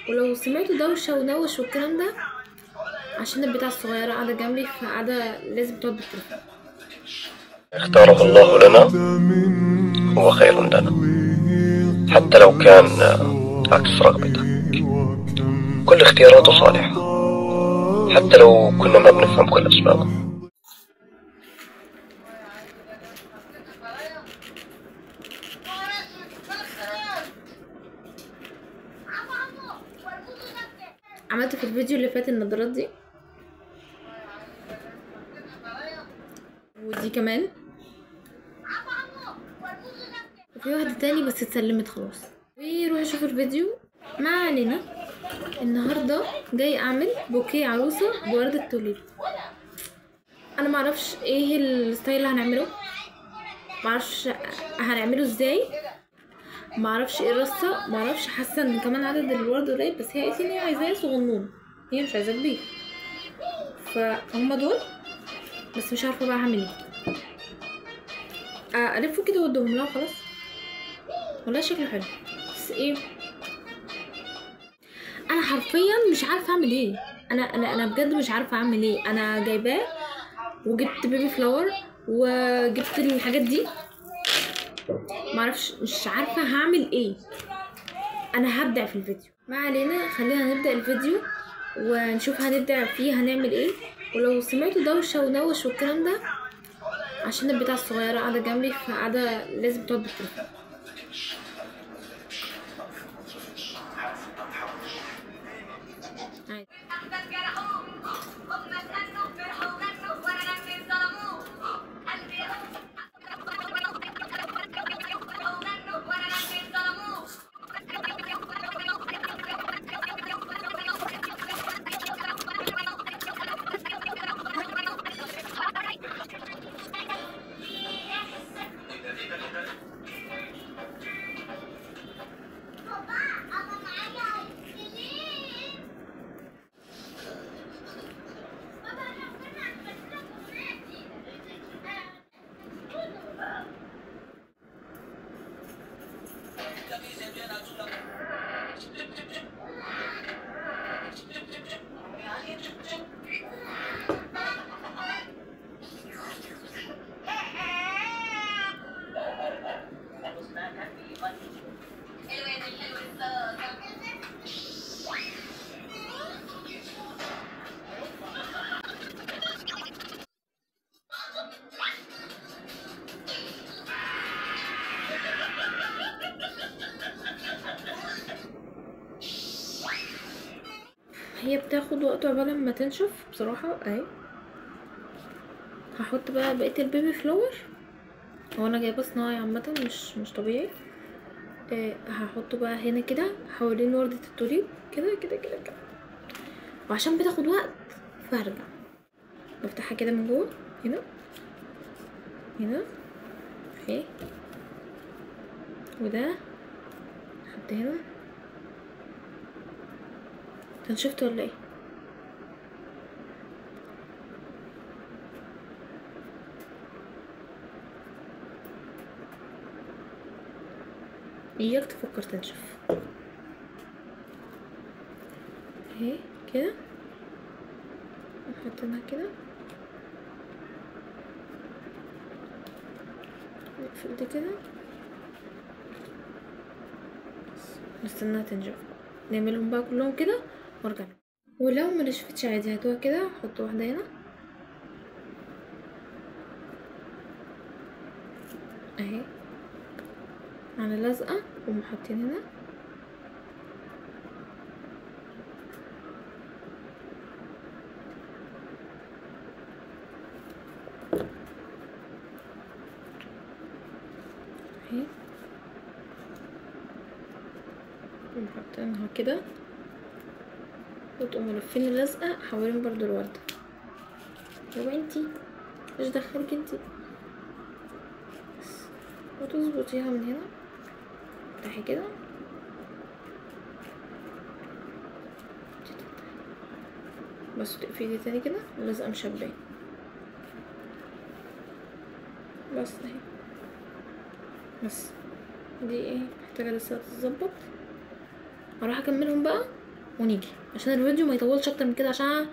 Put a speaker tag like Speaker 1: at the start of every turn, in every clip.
Speaker 1: ولو سمعتوا دوشه ونوش والكلام ده عشان البتاعه الصغيره قاعده جنبي، فقاعده لازم تقعد بالتليفون.
Speaker 2: اختاره الله لنا هو خير لنا، حتى لو كان عكس رغبته. كل اختياراته صالحة حتى لو كنا ما بنفهم كل أسبابه.
Speaker 1: عملت في الفيديو اللي فات النضارات دي، ودي كمان، وفي واحدة تاني بس اتسلمت خلاص. وروحوا شوفوا الفيديو. ما علينا، النهاردة جاي اعمل بوكيه عروسة بوردة توليب. انا معرفش ايه الستايل اللي هنعمله، معرفش هنعمله ازاي، معرفش ايه الرصة، معرفش. حاسة ان كمان عدد الورد قليل، بس هي قالت لي ان هي عايزاه صغنون، هي مش عايزاه كبير، فهم دول. بس مش عارفة بقى هعمل ايه، الفه كده وادهم لها خلاص. والله شكله حلو، بس ايه، انا حرفيا مش عارفه اعمل ايه. انا بجد مش عارفه اعمل ايه. انا جايباه وجبت بيبي فلاور وجبت الحاجات دي، معرفش، مش عارفه هعمل ايه. انا هبدع في الفيديو. ما علينا، خلينا نبدا الفيديو ونشوف هنبدع فيه هنعمل ايه. ولو سمعتوا دوشه ونوش والكلام ده عشان البتاعه الصغيره قاعده جنبي، فقاعده لازم تقعد بالتليفون. عادي. هي بتاخد وقت عقبال ما تنشف بصراحه. اهي هحط بقى بقيه البيبي فلاور. هو انا جايبه صناعي عامه، مش طبيعي. هحطه بقى هنا كده حوالين وردة التوليب، كده كده كده كده. وعشان بتاخد وقت فهرجع بفتحها كده من جوه، هنا هنا اهي، وده حط هنا. انت شفت ولا ايه؟ اياك تفكر تنشف. اهي كده، نحط هنا كده، نقفل دي كده، نستناها تنشف. نعملهم بقى كلهم كده وارجع. ولو ما نشفتش عادي هاتوها كده، حط واحده هنا اهي على لزقه، ومحطين هنا اهي، ومحطينها كده، وتقوموا لفين اللزقه حوالين برضو الورده. لو انتي مش دخلك انتي، وتظبطيها من هنا، افتحي كده، بس تقفلي تاني كده، اللزقه مش هتبان. بس اهي، بس دي ايه، محتاجه لسه تتظبط. هروح اكملهم بقى ونيجي عشان الفيديو ما يطولش اكتر من كده، عشان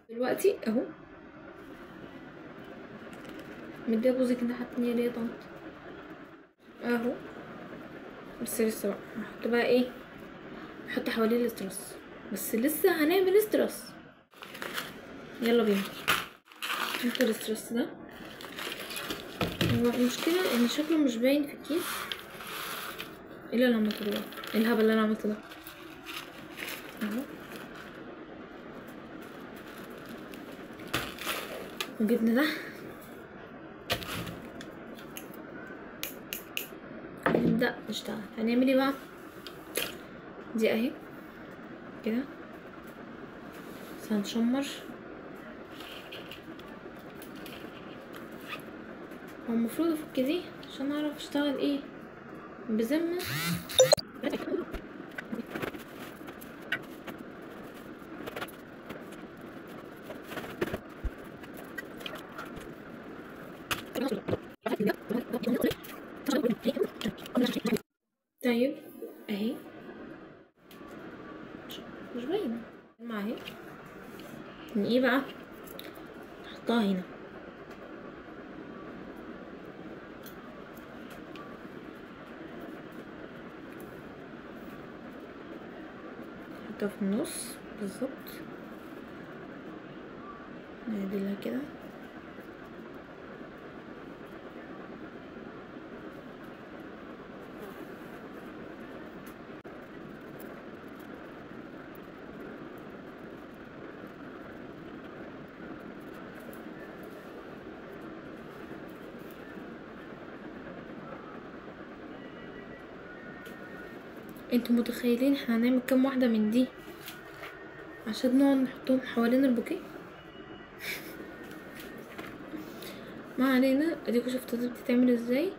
Speaker 1: دلوقتي اهو مديه بوزي كده حتى ليه طنط اهو. بس لسه بقى هحط بقى ايه، نحط حواليه الاسترس، بس لسه هنعمل استرس. يلا بينا نحط الاسترس ده. هو المشكلة ان شكله مش باين في الكيس. ايه اللي انا عملته ده؟ ايه الهبل اللي انا عملته ده؟ اهو وجبنا ده. هنبدأ نشتغل. هنعمل ايه بقى؟ دي اهي كده، بس هنشمر. هو المفروض افك دي عشان اعرف اشتغل ايه بذمة. طيب اهي مش باينة اهي. من ايه بقى؟ نحطها هنا. نحطها في النص بالظبط، نعدلها كده. انتوا متخيلين احنا هنعمل كام واحدة من دي عشان نقعد نحطهم حوالين البوكيه؟ ما علينا، اديكوا شفتوا دي بتتعمل ازاي.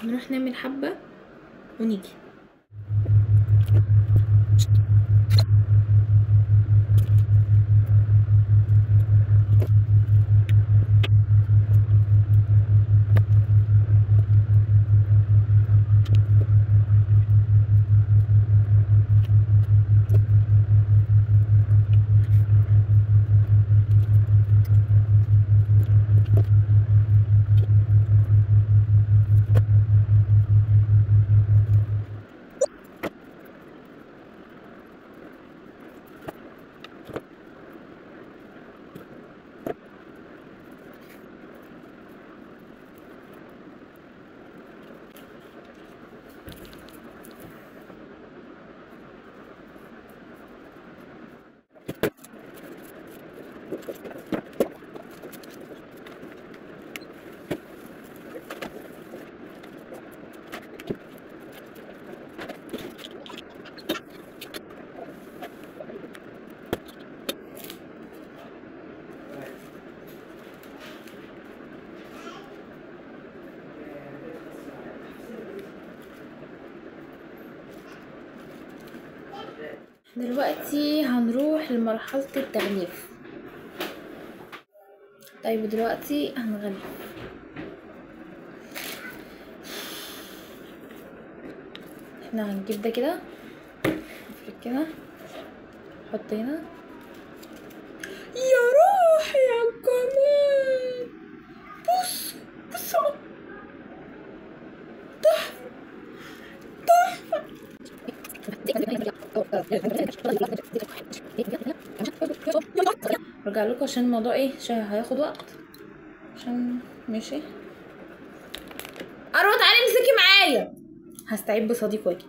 Speaker 1: هنروح نعمل حبة ونيجي. دلوقتي هنروح لمرحلة التغليف. طيب دلوقتي هنغلف. احنا هنجيب ده كده، نفرد كده، نحط هنا. يا روحي يا الجمال، بص بص ارجع لكم عشان الموضوع ايه، عشان هياخد وقت. عشان ماشي اروح، تعالي امسكي معايا، هستعيد بصديق واجي.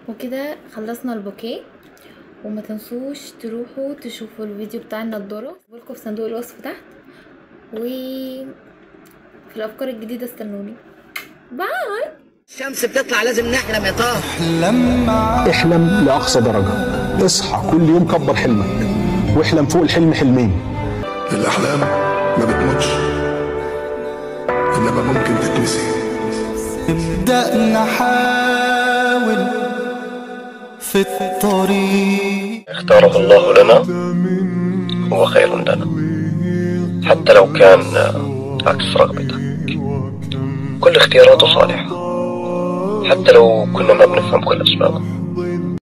Speaker 1: وكده خلصنا البوكيه، وما تنسوش تروحوا تشوفوا الفيديو بتاع النضاره لكم في صندوق الوصف تحت، وفي الافكار الجديده استنوني. باي.
Speaker 3: الشمس بتطلع لازم نحلم يا طه.
Speaker 4: احلم لأقصى درجة، اصحى كل يوم كبر حلمك واحلم فوق الحلم حلمين.
Speaker 5: الأحلام ما بتموتش، إنما ممكن تتنسي.
Speaker 6: نبدأ نحاول في الطريق
Speaker 2: اختاره الله لنا هو خير لنا، حتى لو كان عكس رغبتك. كل اختياراته صالحة، حتى لو كنا ما بنفهم كل أسبابه.